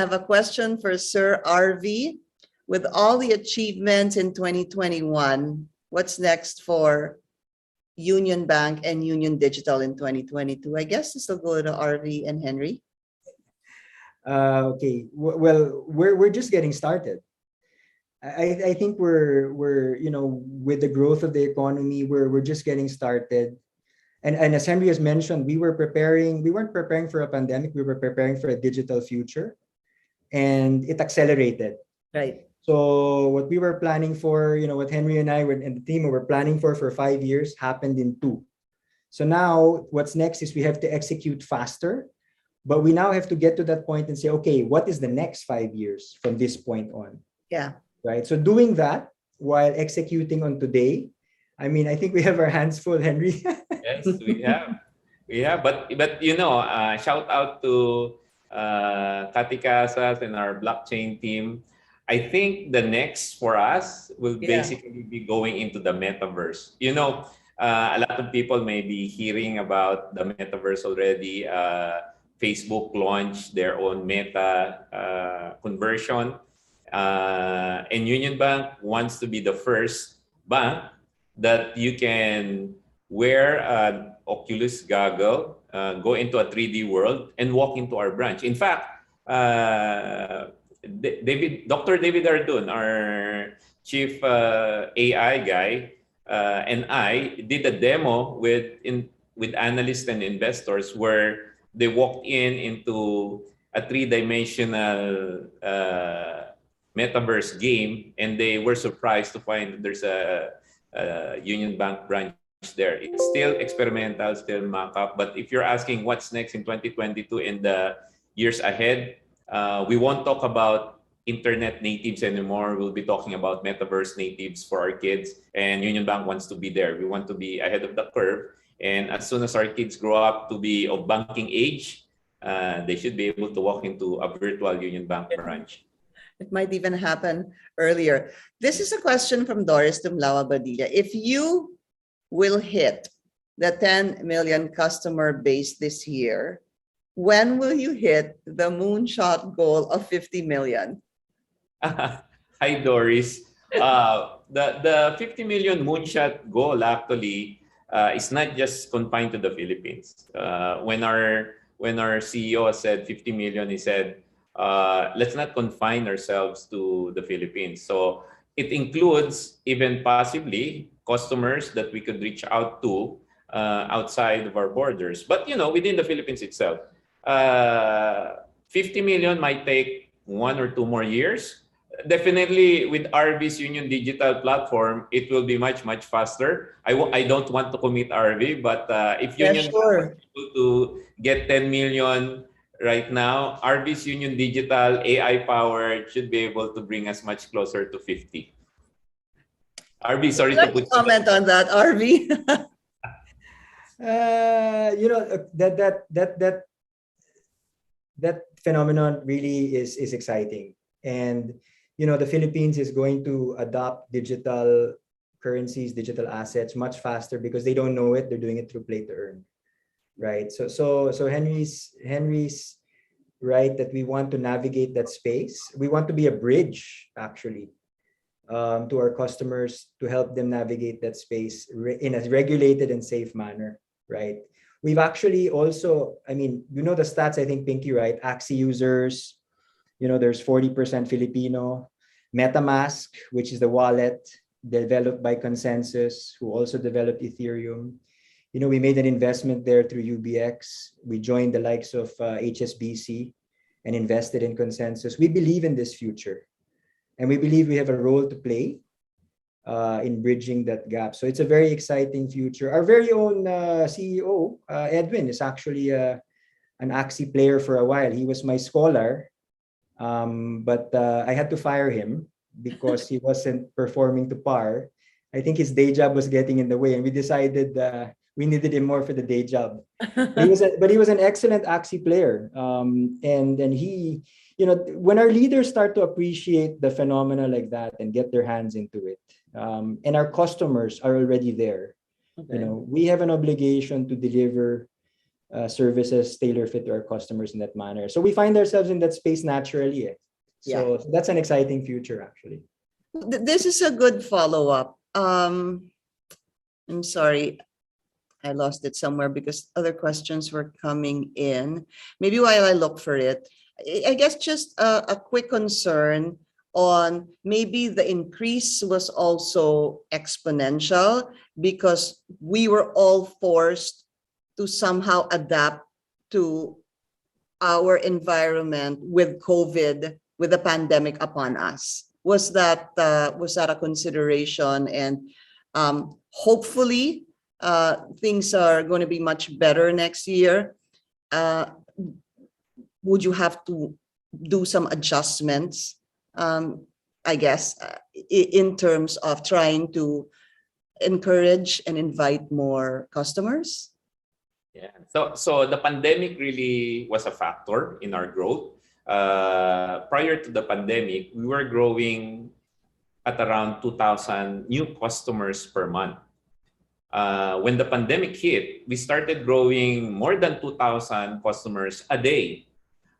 I have a question for Sir RV. With all the achievements in 2021, what's next for Union Bank and Union Digital in 2022? I guess this will go to RV and Henry. Okay. Well, we're just getting started. I think we're with the growth of the economy, we're just getting started. And as Henry has mentioned, we weren't preparing for a pandemic, we were preparing for a digital future, and it accelerated. Right. So what we were planning for, what Henry and I and the team were planning for 5 years happened in 2. So now what's next is we have to execute faster, but we now have to get to that point and say, okay, what is the next 5 years from this point on? Yeah. Right. So doing that while executing on today, I mean, I think we have our hands full, Henry. Yes, we have. But shout out to Kati Casas and our blockchain team. I think the next for us will basically be going into the metaverse. A lot of people may be hearing about the metaverse already. Facebook launched their own meta conversion. And Union Bank wants to be the first bank that you can wear an Oculus goggle, go into a 3D world, and walk into our branch. In fact, Dr. David Ardun, our chief AI guy, and I did a demo with analysts and investors where they walked into a 3-dimensional metaverse game, and they were surprised to find that there's a Union Bank branch there. It's still experimental, still mock-up, but if you're asking what's next in 2022 and the years ahead, we won't talk about internet natives anymore. We'll be talking about metaverse natives for our kids, and Union Bank wants to be there. We want to be ahead of the curve, and as soon as our kids grow up to be of banking age, they should be able to walk into a virtual Union Bank branch. It might even happen earlier. This is a question from Doris Tumlawa Badilla. If you will hit the 10 million customer base this year, when will you hit the moonshot goal of 50 million? Hi, Doris. The 50 million moonshot goal actually is not just confined to the Philippines. When our CEO said 50 million, he said, let's not confine ourselves to the Philippines. So it includes even possibly customers that we could reach out to outside of our borders. But within the Philippines itself, 50 million might take 1 or 2 more years. Definitely with RV's Union Digital platform, it will be much, much faster. I don't want to commit RV, but if Union is able to get 10 million right now, RV's Union Digital AI powered should be able to bring us much closer to 50. RV, sorry to put comment on that, RV. That phenomenon really is exciting, and the Philippines is going to adopt digital currencies, digital assets much faster because they don't know it. They're doing it through play to earn, right? So Henry's right that we want to navigate that space. We want to be a bridge actually to our customers to help them navigate that space in a regulated and safe manner, right? We've actually also, the stats, I think, Pinky, right? Axie users, there's 40% Filipino. MetaMask, which is the wallet developed by Consensus, who also developed Ethereum. We made an investment there through UBX. We joined the likes of HSBC and invested in Consensus. We believe in this future, and we believe we have a role to play in bridging that gap. So it's a very exciting future. Our very own CEO, Edwin, is actually an Axie player for a while. He was my scholar, but I had to fire him because he wasn't performing to par. I think his day job was getting in the way, and we decided we needed him more for the day job. But he was an excellent Axie player, and he, when our leaders start to appreciate the phenomena like that and get their hands into it, and our customers are already there, we have an obligation to deliver services tailor fit to our customers in that manner. So we find ourselves in that space naturally. So that's an exciting future, actually. This is a good follow-up. I'm sorry, I lost it somewhere because other questions were coming in. Maybe while I look for it, I guess just a quick concern on maybe the increase was also exponential because we were all forced to somehow adapt to our environment with COVID, with the pandemic upon us. Was that a consideration? And hopefully things are going to be much better next year. Would you have to do some adjustments, I guess, in terms of trying to encourage and invite more customers? Yeah. So the pandemic really was a factor in our growth. Prior to the pandemic, we were growing at around 2,000 new customers per month. When the pandemic hit, we started growing more than 2,000 customers a day.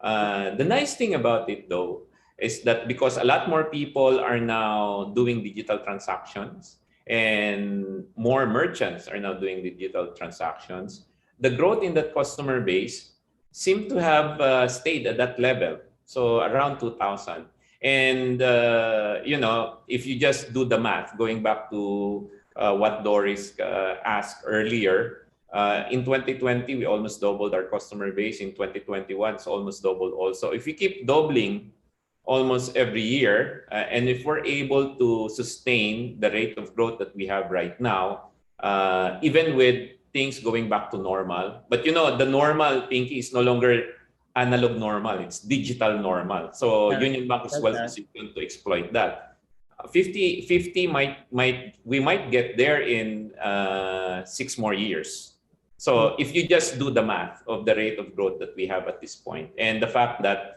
The nice thing about it, though, is that because a lot more people are now doing digital transactions and more merchants are now doing digital transactions, the growth in that customer base seemed to have stayed at that level, so around 2,000. And, if you just do the math, going back to what Doris asked earlier, in 2020, we almost doubled our customer base. In 2021, it's almost doubled also. If we keep doubling almost every year, and if we're able to sustain the rate of growth that we have right now, even with things going back to normal, but the normal thinking is no longer analog normal, it's digital normal. So Unionbank is well positioned to exploit that. 50 we might get there in 6 more years. So if you just do the math of the rate of growth that we have at this point, and the fact that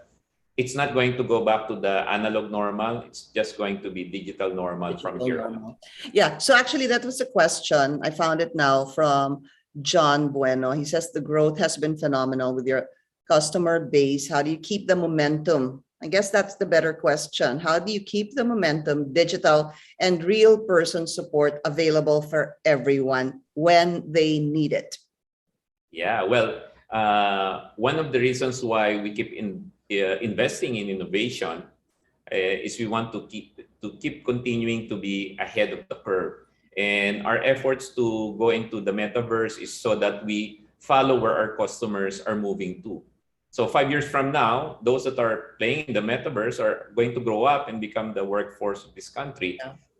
it's not going to go back to the analog normal, it's just going to be digital normal from here on. Yeah, so actually that was a question. I found it now from John Bueno. He says the growth has been phenomenal with your customer base. How do you keep the momentum? I guess that's the better question. How do you keep the momentum, digital and real person support available for everyone when they need it? Yeah, well, one of the reasons why we keep investing in innovation is we want to keep continuing to be ahead of the curve. And our efforts to go into the metaverse is so that we follow where our customers are moving to. So 5 years from now, those that are playing in the metaverse are going to grow up and become the workforce of this country.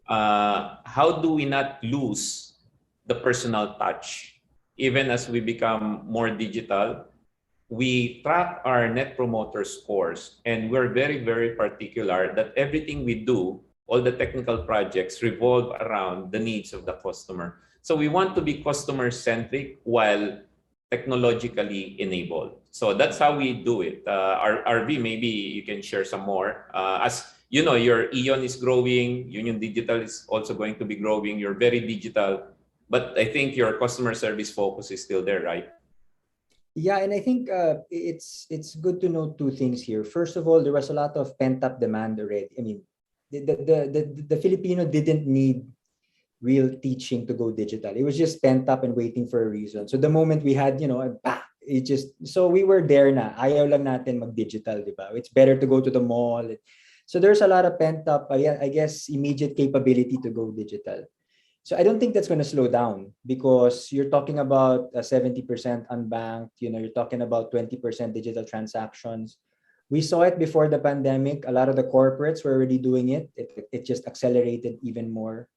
How do we not lose the personal touch? Even as we become more digital, we track our net promoter scores, and we're very, very particular that everything we do, all the technical projects, revolve around the needs of the customer. So we want to be customer-centric while technologically enabled. So that's how we do it. RV, maybe you can share some more. As you know, your Eon is growing, Union Digital is also going to be growing. You're very digital, but I think your customer service focus is still there, right? Yeah, and I think it's good to know 2 things here. First of all, there was a lot of pent-up demand already. I mean, the Filipino didn't need real teaching to go digital. It was just pent up and waiting for a reason. So the moment we had, so we were there na. Ayaw lang natin mag-digital, di ba? It's better to go to the mall. So there's a lot of pent up, I guess, immediate capability to go digital. So I don't think that's going to slow down because you're talking about 70% unbanked, you're talking about 20% digital transactions. We saw it before the pandemic. A lot of the corporates were already doing it. It just accelerated even more.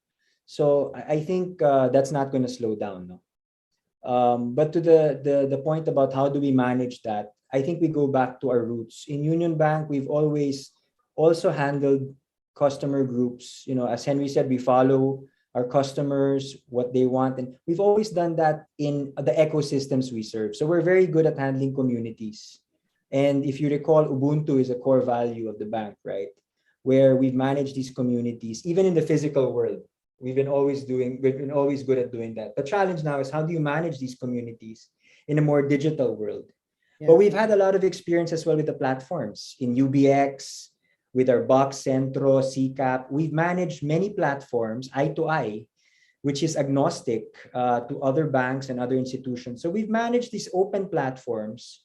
So I think that's not going to slow down. No? But to the point about how do we manage that, I think we go back to our roots. In Unionbank, we've always also handled customer groups. As Henry said, we follow our customers, what they want. And we've always done that in the ecosystems we serve. So we're very good at handling communities. And if you recall, Ubuntu is a core value of the bank, right? Where we've managed these communities, even in the physical world. We've been always good at doing that. The challenge now is how do you manage these communities in a more digital world. Yeah. But we've had a lot of experience as well with the platforms in UBX, with our Box Centro, CCAP. We've managed many platforms eye to eye, which is agnostic to other banks and other institutions. So we've managed these open platforms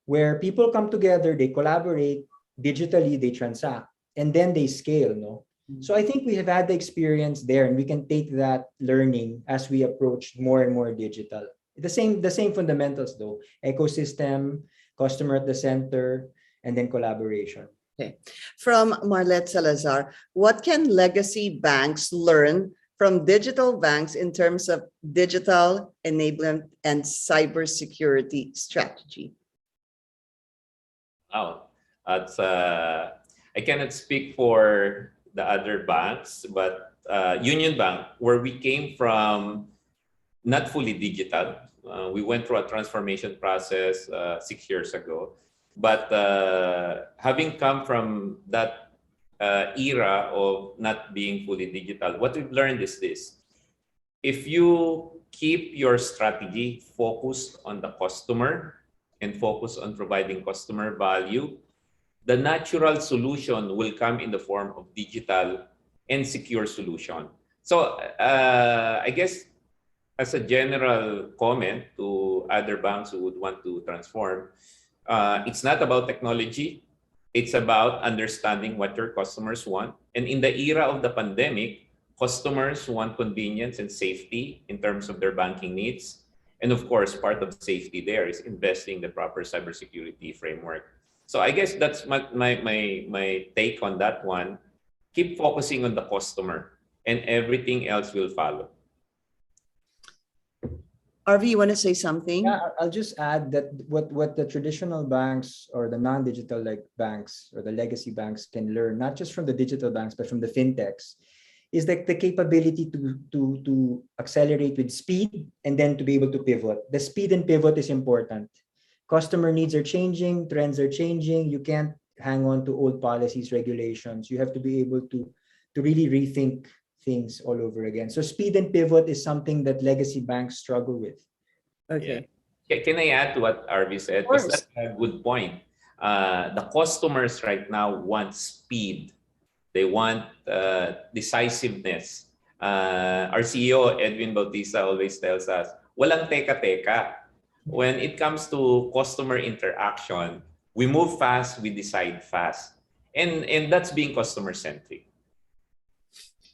where people come together, they collaborate digitally, they transact, and then they scale. No, so I think we have had the experience there, and we can take that learning as we approach more and more digital. The same fundamentals though: ecosystem, customer at the center, and then collaboration. Okay. From Marlet Salazar, what can legacy banks learn from digital banks in terms of digital enablement and cybersecurity strategy? Wow, that's I cannot speak for the other banks, but Union Bank, where we came from, not fully digital. We went through a transformation process 6 years ago, but having come from that era of not being fully digital, what we've learned is this: if you keep your strategy focused on the customer and focus on providing customer value, the natural solution will come in the form of digital and secure solution. So I guess as a general comment to other banks who would want to transform, it's not about technology. It's about understanding what your customers want. And in the era of the pandemic, customers want convenience and safety in terms of their banking needs. And of course, part of safety there is investing the proper cybersecurity framework. So I guess that's my take on that one. Keep focusing on the customer, and everything else will follow. RV, you want to say something? Yeah, I'll just add that what the traditional banks or the non-digital like banks or the legacy banks can learn, not just from the digital banks, but from the fintechs, is like the capability to accelerate with speed and then to be able to pivot. The speed and pivot is important. Customer needs are changing, trends are changing. You can't hang on to old policies, regulations. You have to be able to really rethink things all over again. So speed and pivot is something that legacy banks struggle with. Okay. Yeah. Can I add to what RV said? Because that's a good point. The customers right now want speed. They want decisiveness. Our CEO, Edwin Bautista, always tells us, walang teka-teka. When it comes to customer interaction, we move fast, we decide fast. And that's being customer-centric.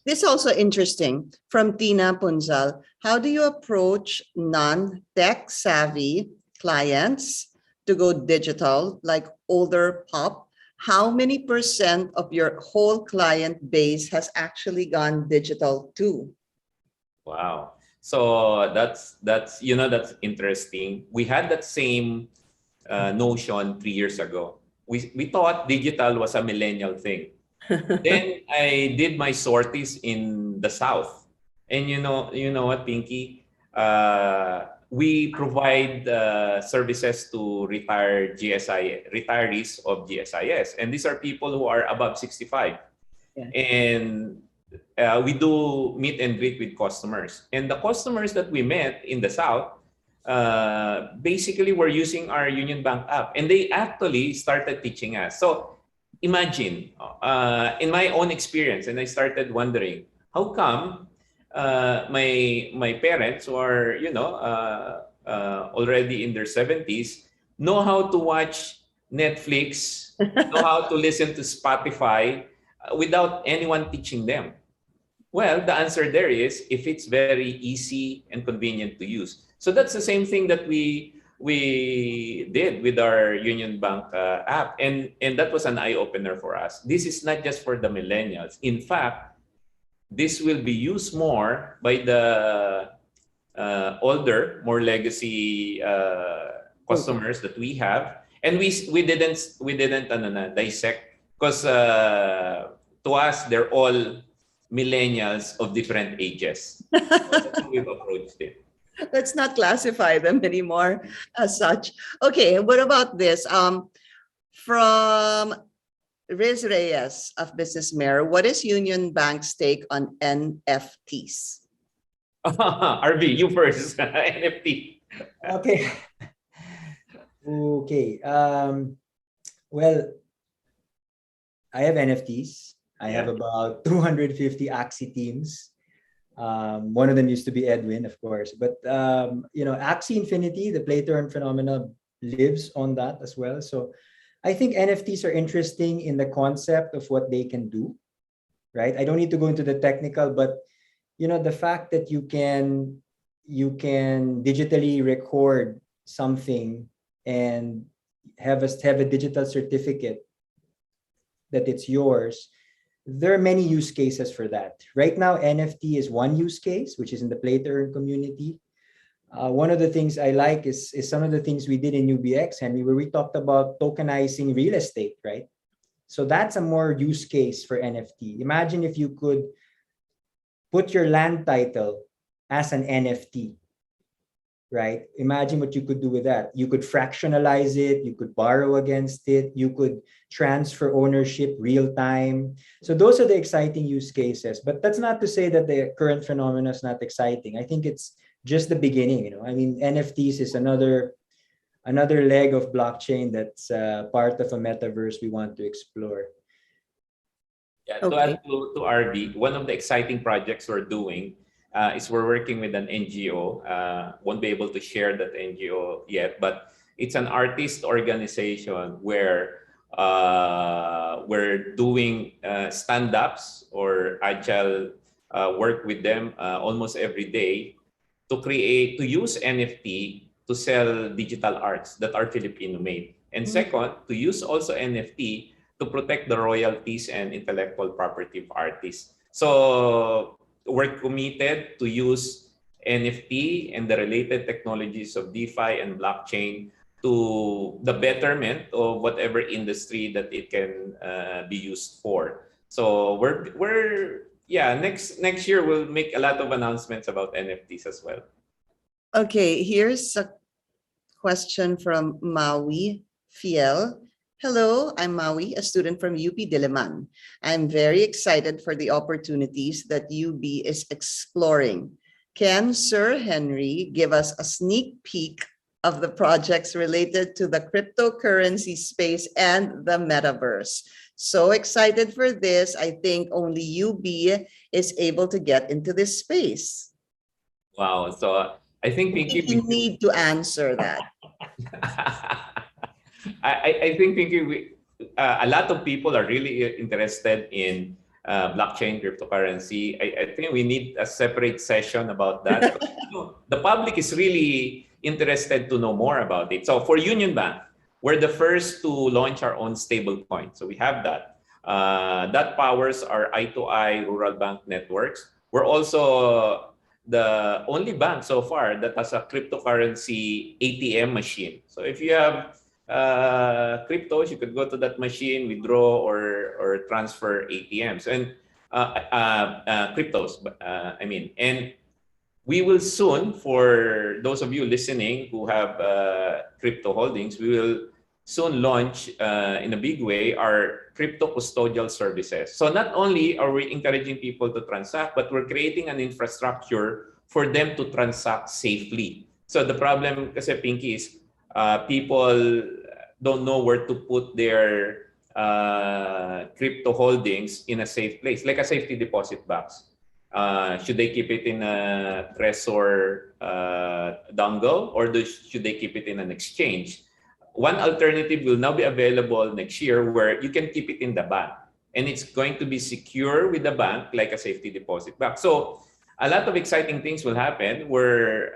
This is also interesting from Tina Punzal. How do you approach non-tech savvy clients to go digital, like older pop? How many % of your whole client base has actually gone digital too? Wow. So that's interesting. We had that same notion 3 years ago. We thought digital was a millennial thing. Then I did my sorties in the South, and you know what, Pinky, we provide services to retirees of GSIS, and these are people who are above 65, Yeah. and we do meet and greet with customers, and the customers that we met in the South basically were using our Union Bank app, and they actually started teaching us. So imagine, in my own experience, and I started wondering, how come my parents, who are already in their 70s, know how to watch Netflix, know how to listen to Spotify without anyone teaching them? Well, the answer there is if it's very easy and convenient to use. So that's the same thing that we did with our Union Bank app, and that was an eye-opener for us. This is not just for the millennials. In fact, this will be used more by the older, more legacy customers that we have, and we didn't dissect, because to us they're all millennials of different ages. So that's how we've approached it. Let's not classify them anymore as such. Okay, what about this? From Riz Reyes of Business Mirror, what is Union Bank's take on NFTs? RV, you first. NFT. Okay. Okay. Well, I have NFTs. I have Yeah. about 250 Axie teams. One of them used to be Edwin, of course. But Axie Infinity, the play to earn phenomena, lives on that as well. So I think NFTs are interesting in the concept of what they can do, right? I don't need to go into the technical, but the fact that you can digitally record something and have a digital certificate that it's yours. There are many use cases for that. Right now, NFT is one use case, which is in the play to earn community. One of the things I like is some of the things we did in UBX, Henry, where we talked about tokenizing real estate, right? So that's a more use case for NFT. Imagine if you could put your land title as an NFT, right? Imagine what you could do with that. You could fractionalize it, you could borrow against it, you could transfer ownership real time. So those are the exciting use cases. But that's not to say that the current phenomena is not exciting. I think it's just the beginning. I mean, NFTs is another leg of blockchain that's part of a metaverse we want to explore. Yeah, to Okay. add to RD, one of the exciting projects we're doing is we're working with an NGO. Won't be able to share that NGO yet, but it's an artist organization where we're doing stand-ups or agile work with them almost every day to use NFT to sell digital arts that are Filipino made. And Mm. second, to use also NFT to protect the royalties and intellectual property of artists. So we're committed to use NFT and the related technologies of DeFi and blockchain to the betterment of whatever industry that it can be used for. So next year we'll make a lot of announcements about NFTs as well. Okay, here's a question from Maui Fiel. Hello, I'm Maui, a student from UP Diliman. I'm very excited for the opportunities that UB is exploring. Can Sir Henry give us a sneak peek of the projects related to the cryptocurrency space and the metaverse? So excited for this. I think only UB is able to get into this space. Wow. So I think I think you need to answer that. I think a lot of people are really interested in blockchain cryptocurrency. I think we need a separate session about that. The public is really interested to know more about it. So for Union Bank, we're the first to launch our own stable coin. So we have that. That powers our I2I rural bank networks. We're also the only bank so far that has a cryptocurrency ATM machine. So if you have cryptos, you could go to that machine, withdraw or transfer ATMs and cryptos. And we will soon, for those of you listening who have crypto holdings, we will soon launch in a big way our crypto custodial services. So not only are we encouraging people to transact, but we're creating an infrastructure for them to transact safely. So the problem, kasi Pinky, is people don't know where to put their crypto holdings in a safe place, like a safety deposit box. Should they keep it in a Trezor dongle, or should they keep it in an exchange? One alternative will now be available next year where you can keep it in the bank. And it's going to be secure with the bank like a safety deposit box. So a lot of exciting things will happen. We're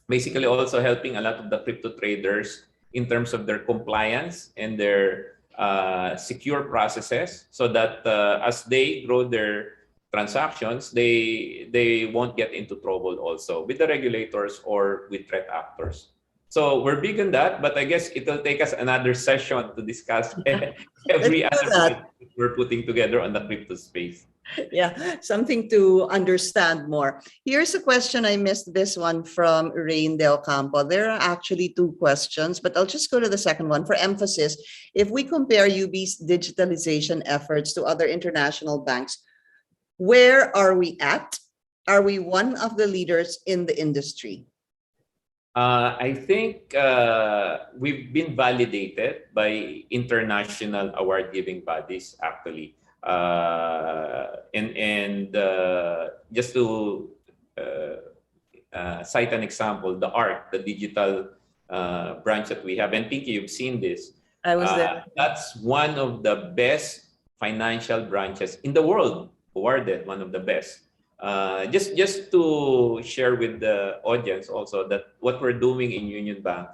basically also helping a lot of the crypto traders in terms of their compliance and their secure processes so that as they grow their transactions, they won't get into trouble also with the regulators or with threat actors. So we're big on that, but I guess it will take us another session to discuss every Let's do other that. project we're putting together on the crypto space. Yeah, something to understand more. Here's a question. I missed this one from Rain Del Campo. There are actually two questions, but I'll just go to the second one for emphasis. If we compare UB's digitalization efforts to other international banks, where are we at? Are we one of the leaders in the industry? I think we've been validated by international award-giving bodies, actually. Just to cite an example, the ARC, the digital branch that we have, and Pinky, you've seen this. I was there. That's one of the best financial branches in the world, awarded one of the best. Just to share with the audience also that what we're doing in Union Bank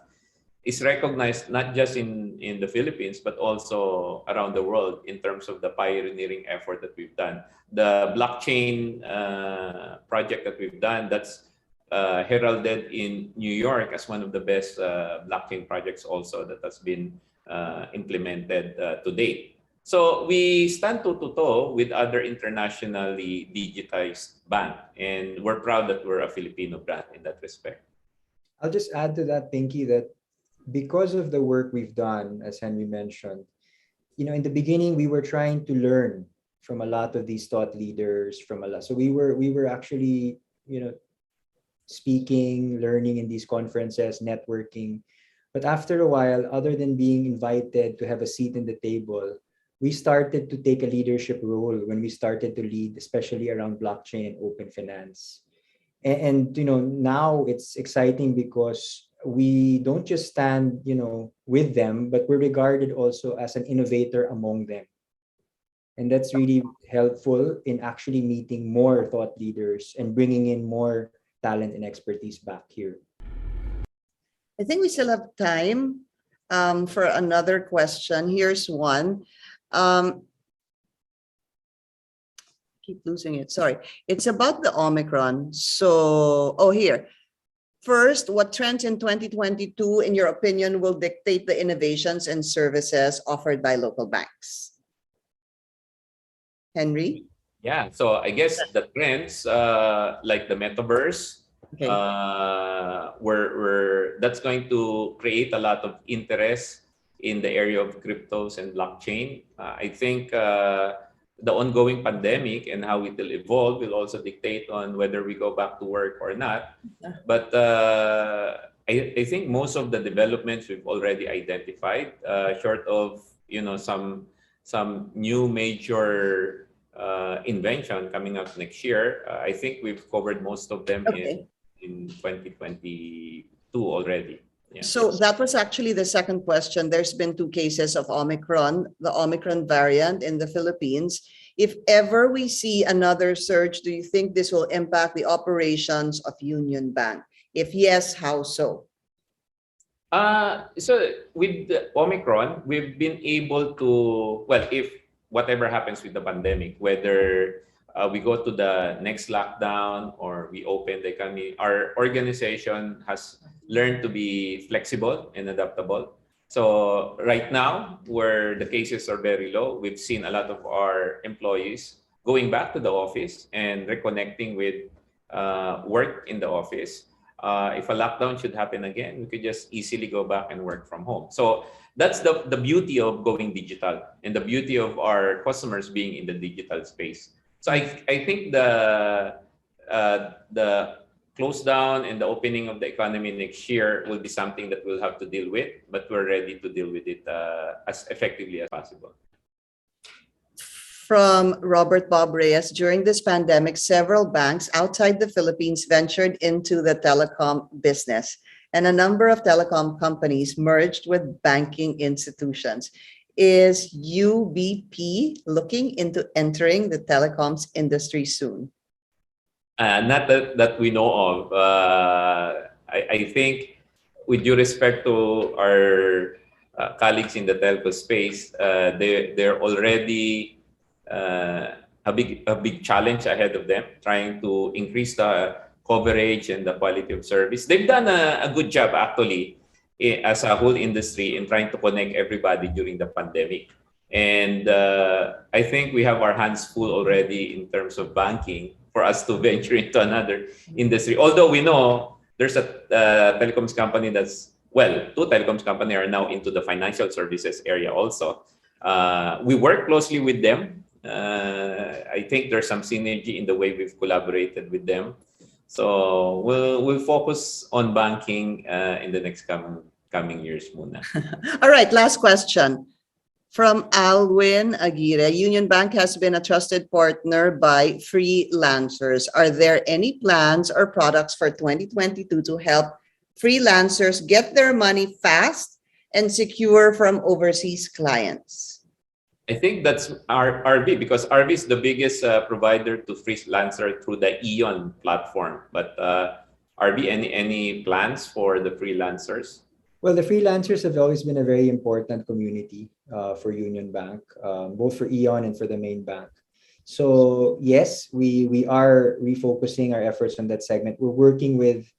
is recognized not just in the Philippines, but also around the world in terms of the pioneering effort that we've done. The blockchain project that we've done, that's heralded in New York as one of the best blockchain projects also that has been implemented to date. So we stand toe to toe with other internationally digitized bank, and we're proud that we're a Filipino brand in that respect. I'll just add to that, Pinky, that because of the work we've done, as Henry mentioned, in the beginning we were trying to learn from a lot of these thought leaders, from a lot. So we were actually, speaking, learning in these conferences, networking. But after a while, other than being invited to have a seat in the table, we started to take a leadership role when we started to lead, especially around blockchain and open finance. And now it's exciting because we don't just stand, with them, but we're regarded also as an innovator among them. And that's really helpful in actually meeting more thought leaders and bringing in more talent and expertise back here. I think we still have time for another question. Here's one. Keep losing it. Sorry. It's about the Omicron. So, here. First, what trends in 2022, in your opinion, will dictate the innovations and services offered by local banks? Henry? Yeah, so I guess the trends like the metaverse, Okay. that's going to create a lot of interest in the area of cryptos and blockchain. I think the ongoing pandemic and how it will evolve will also dictate on whether we go back to work or not. But I think most of the developments we've already identified, short of some new major invention coming up next year. I think we've covered most of them in 2022 already. Yeah. So that was actually the second question. There's been 2 cases of Omicron, the Omicron variant in the Philippines. If ever we see another surge, do you think this will impact the operations of Union Bank? If yes, how so? So with the Omicron, we've been able to, well, if whatever happens with the pandemic, whether we go to the next lockdown or we open the economy, our organization has learned to be flexible and adaptable. So right now, where the cases are very low, we've seen a lot of our employees going back to the office and reconnecting with work in the office. If a lockdown should happen again, we could just easily go back and work from home. So that's the beauty of going digital and the beauty of our customers being in the digital space. So I think the close down and the opening of the economy next year will be something that we'll have to deal with, but we're ready to deal with it as effectively as possible. From Robert Bob Reyes, during this pandemic, several banks outside the Philippines ventured into the telecom business, and a number of telecom companies merged with banking institutions. Is UBP looking into entering the telecoms industry soon? Not that we know of. I think, with due respect to our colleagues in the telco space, they're already a big challenge ahead of them, trying to increase the coverage and the quality of service. They've done a good job actually as a whole industry in trying to connect everybody during the pandemic. And I think we have our hands full already in terms of banking for us to venture into another industry. Although we know there's a telecoms company two telecoms companies are now into the financial services area also. We work closely with them. I think there's some synergy in the way we've collaborated with them. So we'll focus on banking in the next coming years muna. All right, last question. From Alwin Aguirre, Union Bank has been a trusted partner by freelancers. Are there any plans or products for 2022 to help freelancers get their money fast and secure from overseas clients? I think that's RB, because RB is the biggest provider to freelancer through the Eon platform. But RB, any plans for the freelancers? Well, the freelancers have always been a very important community for Union Bank, both for Eon and for the main bank. So yes, we are refocusing our efforts on that segment. We're working with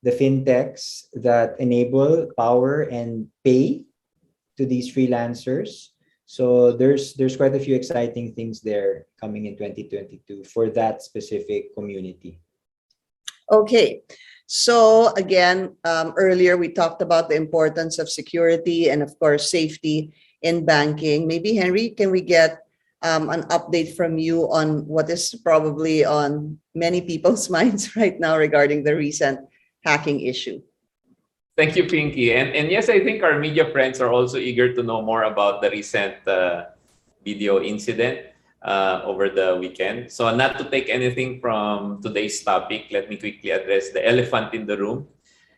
the fintechs that enable, power, and pay to these freelancers. So there's quite a few exciting things there coming in 2022 for that specific community. Okay. So again, earlier we talked about the importance of security and of course safety in banking. Maybe Henry, can we get an update from you on what is probably on many people's minds right now regarding the recent hacking issue? Thank you, Pinky. And yes, I think our media friends are also eager to know more about the recent video incident over the weekend. So not to take anything from today's topic, let me quickly address the elephant in the room.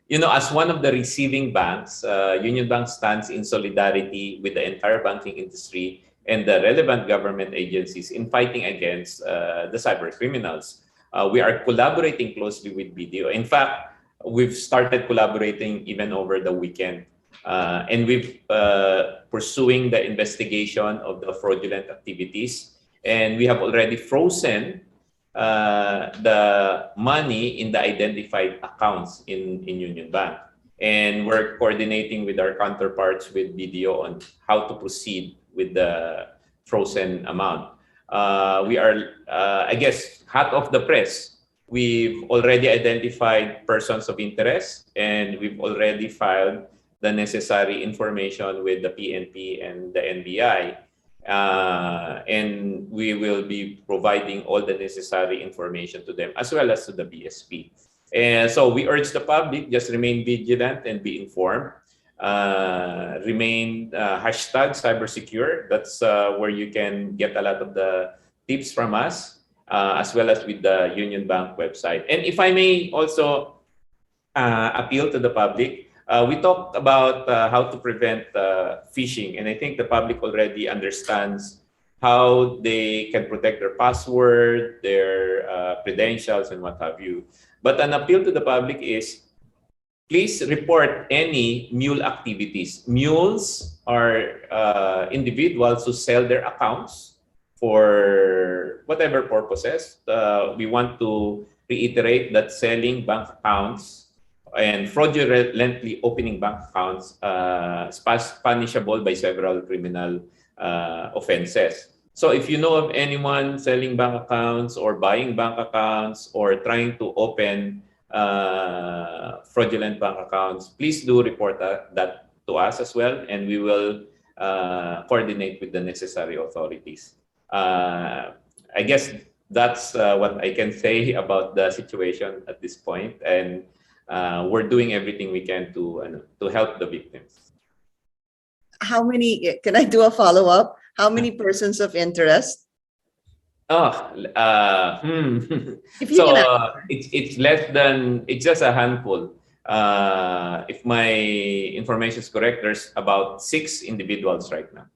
You know, as one of the receiving banks, Union Bank stands in solidarity with the entire banking industry and the relevant government agencies in fighting against the cyber criminals. We are collaborating closely with BDO. In fact, we've started collaborating even over the weekend. And we've pursuing the investigation of the fraudulent activities. And we have already frozen the money in the identified accounts in Union Bank. And we're coordinating with our counterparts with BDO on how to proceed with the frozen amount. We are, I guess, hot off the press. We've already identified persons of interest, and we've already filed the necessary information with the PNP and the NBI. And we will be providing all the necessary information to them as well as to the BSP. And so we urge the public, just remain vigilant and be informed. Remain hashtag cybersecure. That's where you can get a lot of the tips from us, as well as with the Union Bank website. And if I may also appeal to the public, we talked about how to prevent phishing, and I think the public already understands how they can protect their password, their credentials, and what have you. But an appeal to the public is, please report any mule activities. Mules are individuals who sell their accounts for whatever purposes. We want to reiterate that selling bank accounts and fraudulently opening bank accounts is punishable by several criminal offenses. So if you know of anyone selling bank accounts or buying bank accounts or trying to open fraudulent bank accounts, please do report that to us as well, and we will coordinate with the necessary authorities. I guess that's what I can say about the situation at this point, and we're doing everything we can to help the victims. How many, can I do a follow-up? How many persons of interest? If you So can it's less than, it's just a handful. If my information is correct, there's about 6 individuals right now.